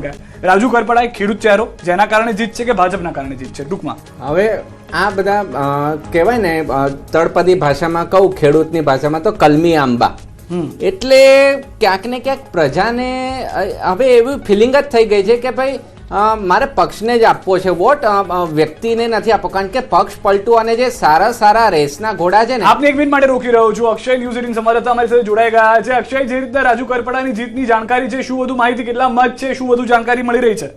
પણ ગયા. રાજુ કરપડા એક ખેડૂત ચહેરો જેના કારણે જીત છે કે ભાજપના કારણે જીત છે? ટૂંકમાં હવે આ બધા કહેવાય ને તળપદી ભાષામાં કહું, ખેડૂતની ભાષામાં તો કલમી આંબા. એટલે ક્યાંક ને ક્યાંક પ્રજાને હવે એવી ફિલિંગ જ થઈ ગઈ છે કે ભાઈ મારે પક્ષને જ આપવો છે વોટ, વ્યક્તિને નથી આપવો. કારણ કે પક્ષ પલટું અને જે સારા સારા રેસના ઘોડા છે ને. આપને એક મિનિટ માટે રોકી રહ્યો છું. અક્ષય ન્યૂઝ 18 સંવાદદાતા અમારી સાથે જોડાઈ ગયા છે. અક્ષય, જે રીતે રાજુ કરપડાની જીતની જાણકારી છે, શું વધુ માહિતી, કેટલા મત છે, શું વધુ જાણકારી મળી રહી છે?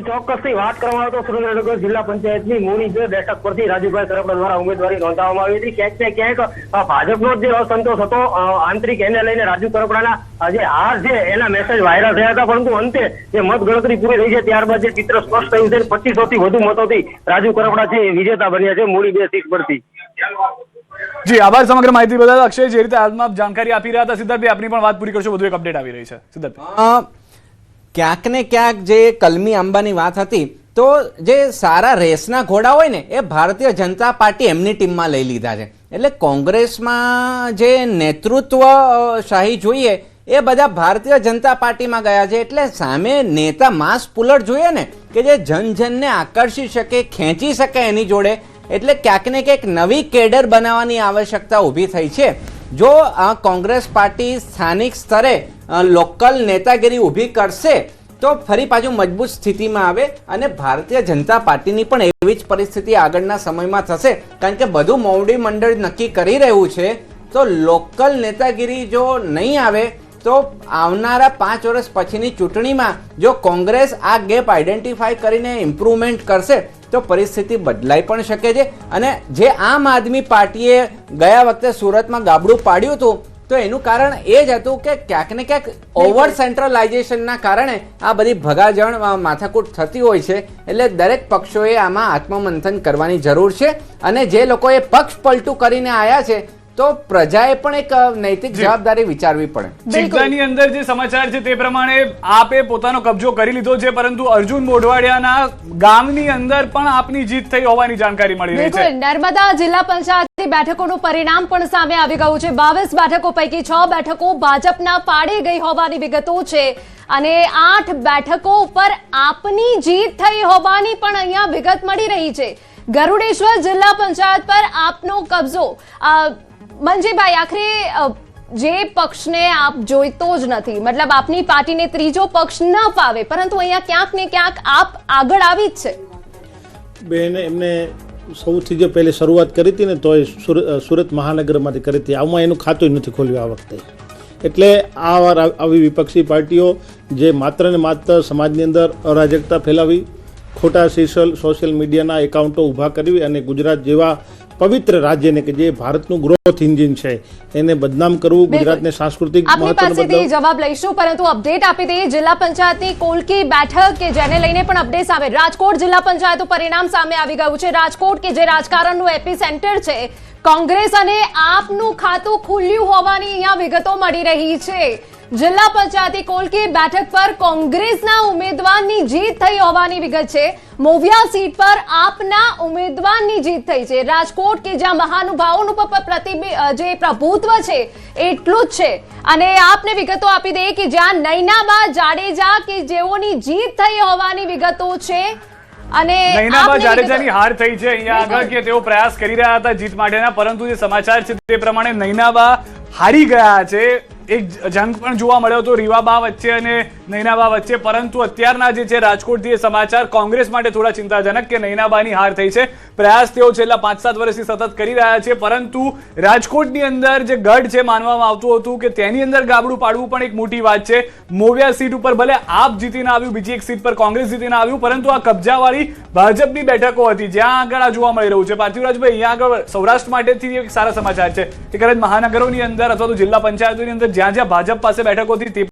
ચોક્કસથી વાત કરવામાં આવે તો સુરેન્દ્રનગર જિલ્લા પંચાયતની મૂળી બે બેઠક પરથી રાજુભાઈ કરપડા દ્વારા ઉમેદવારી નોંધાવવામાં આવી હતી. ક્યાંક ને ક્યાંક ભાજપનો જે અસંતોષ હતો આંતરિક, એને લઈને રાજુ કરપડાના જે હાર છે એના મેસેજ વાયરલ થયા હતા. પરંતુ અંતે જે મત ગણતરી પૂરી થઈ છે ત્યારબાદ જે ચિત્ર સ્પષ્ટ થયું છે, 2500 થી વધુ મતોથી રાજુ કરપડા છે વિજેતા બન્યા છે મૂળી 2 સીટ પરથી. જી આભાર સમગ્ર માહિતી બદલ. અક્ષય, જે રીતે હાલમાં જાણકારી આપી રહ્યા હતા, સિદ્ધાર્થભાઈ આપની પણ વાત પૂરી કરશો. વધુ એક અપડેટ આવી રહી છે સિદ્ધાર્થભાઈ. ક્યાંક ને ક્યાંક જે કલમી આંબાની વાત હતી, તો જે સારા રેસના ઘોડા હોય ને એ ભારતીય જનતા પાર્ટી એમની ટીમમાં લઈ લીધા છે. એટલે કોંગ્રેસમાં જે નેતૃત્વ શાહી જોઈએ એ બધા ભારતીય જનતા પાર્ટીમાં ગયા છે. એટલે સામે નેતા માસ પુલર જોઈએ ને, કે જે જનજનને આકર્ષી શકે, ખેંચી શકે એની જોડે. એટલે ક્યાંક ને ક્યાંક નવી કેડર બનાવવાની આવશ્યકતા ઊભી થઈ છે. જો આ કોંગ્રેસ પાર્ટી સ્થાનિક સ્તરે લોકલ નેતાગીરી ઊભી કરશે તો ફરી પાછું મજબૂત સ્થિતિમાં આવે અને ભારતીય જનતા પાર્ટીની પણ એવી જ પરિસ્થિતિ આગળના સમયમાં થશે. કારણ કે બધું મોવડી મંડળ નક્કી કરી રહ્યું છે. તો લોકલ નેતાગીરી જો નહીં આવે તો આવનારા 5 વર્ષ પછીની ચૂંટણીમાં જો કોંગ્રેસ આ ગેપ આઈડેન્ટિફાઈ કરીને ઇમ્પ્રુવમેન્ટ કરશે તો પરિસ્થિતિ બદલાઈ પણ શકે છે. અને જે આમ આદમી પાર્ટીએ ગયા વખતે સુરતમાં ગાબડું પાડ્યું હતું, તો એનું કારણ એ જ હતું કે ક્યાંક ને ક્યાંક ઓવર સેન્ટ્રલાઇઝેશનના કારણે આ બધી ભગાજણ માથાકૂટ થતી હોય છે. એટલે દરેક પક્ષોએ આમાં આત્મમંથન કરવાની જરૂર છે. અને જે લોકોએ પક્ષ પલટું કરીને આવ્યા છે તો પ્રજાએ પણ એક નૈતિક જવાબદારી વિચારવી પડે. જિલ્લાની અંદર જે સમાચાર છે તે પ્રમાણે આપે પોતાનો કબજો કરી લીધો છે, પરંતુ અર્જુન મોઢવાડિયાના ગામની અંદર પણ આપની જીત થઈ હોવાની જાણકારી મળી રહી છે. નર્મદા જિલ્લા પંચાયતની બેઠકોનું પરિણામ પણ સામે આવી ગયું છે. 22 બેઠકો પૈકી 6 બેઠકો ભાજપના ફાળે ગઈ હોવાની વિગતો છે અને 8 બેઠકો ઉપર આપની જીત થઈ હોવાની પણ અહીંયા વિગત મળી રહી છે. ગરુડેશ્વર જિલ્લા પંચાયત પર આપનો કબજો. મંજીભાઈ, આખરે જે પક્ષને આપ જોઈતો જ નથી, મતલબ આપની પાર્ટીને ત્રીજો પક્ષ ન ફાવે, પરંતુ અહીંયા ક્યાંક ને ક્યાંક આપ આગળ આવી જ છે. બેન, એમને સૌથી જે પહેલી શરૂઆત કરી હતી ને તો એ સુરત મહાનગરમાંથી કરી હતી. આમાં એનું ખાતું નથી ખોલ્યું આ વખતે. એટલે આવી વિપક્ષી પાર્ટીઓ જે માત્ર ને માત્ર સમાજની અંદર અરાજકતા ફેલાવી, ખોટા સોશિયલ મીડિયાના એકાઉન્ટો ઊભા કરવી અને ગુજરાત જેવા પવિત્ર રાજ્યને કે જે ભારતનું ગ્રોથ એન્જિન છે એને બદનામ કરવું, ગુજરાતને સાંસ્કૃતિક મહત્વનો જવાબ લઈશું, પરંતુ અપડેટ આપી દઈએ. જિલ્લા પંચાયતની કોલકી બેઠક કે જેને લઈને પણ અપડેટ સામે. રાજકોટ જિલ્લા પંચાયતનું પરિણામ સામે આવી ગયું છે. રાજકોટ કે જે રાજકારણનું એપી સેન્ટર છે, કોંગ્રેસ અને આપનું ખાતું ખુલ્યું હોવાની અહીંયા વિગતો મળી રહી છે. જિલ્લા પંચાયતી કોલકી બેઠક પર કોંગ્રેસના ઉમેદવારની જીત થઈ હોવાની વિગત છે. મોવિયા સીટ પર આપના ઉમેદવારની જીત થઈ છે. રાજકોટ કે જ્યાં મહાનુભાવોનું જે પ્રભુત્વ છે એટલું જ છે. અને આપને વિગતો આપી દે કે જ્યાં નૈનાબા જાડેજા કે જેઓની જીત થઈ હોવાની વિગતો છે. અને નૈનાબા જાડેજાની હાર થઈ છે અહીંયા આગળ, કે તેઓ પ્રયાસ કરી રહ્યા હતા જીત માટેના, પરંતુ જે સમાચાર છે તે પ્રમાણે નૈનાબા હારી ગયા છે. એક જંગ પણ જોવા મળ્યો હતો રીવાબા વચ્ચે અને નૈનાબા વચ્ચે, પરંતુ અત્યારના જે છે રાજકોટથી એ સમાચાર કોંગ્રેસ માટે થોડા ચિંતાજનક કે નૈનાબાની હાર થઈ છે. પ્રયાસ તેઓ છેલ્લા 5-7 વર્ષથી સતત કરી રહ્યા છે, પરંતુ રાજકોટની અંદર જે ગઢ છે માનવામાં આવતું હતું કે તેની અંદર ગાબડું પાડવું પણ એક મોટી વાત છે. મોવિયા સીટ ઉપર ભલે આપ જીતીને આવ્યું, બીજી એક સીટ પર કોંગ્રેસ જીતીને આવ્યું, પરંતુ આ કબજાવાળી ભાજપની બેઠકો હતી જ્યાં આગળ આ જોવા મળી રહ્યું છે. પાર્થિવરાજભાઈ, અહીંયા આગળ સૌરાષ્ટ્ર માટેથી એક સારા સમાચાર છે કે કદાચ મહાનગરોની અંદર અથવા તો જિલ્લા પંચાયતોની અંદર જ્યાં જ્યાં ભાજપ પાસે બેઠકો હતી તે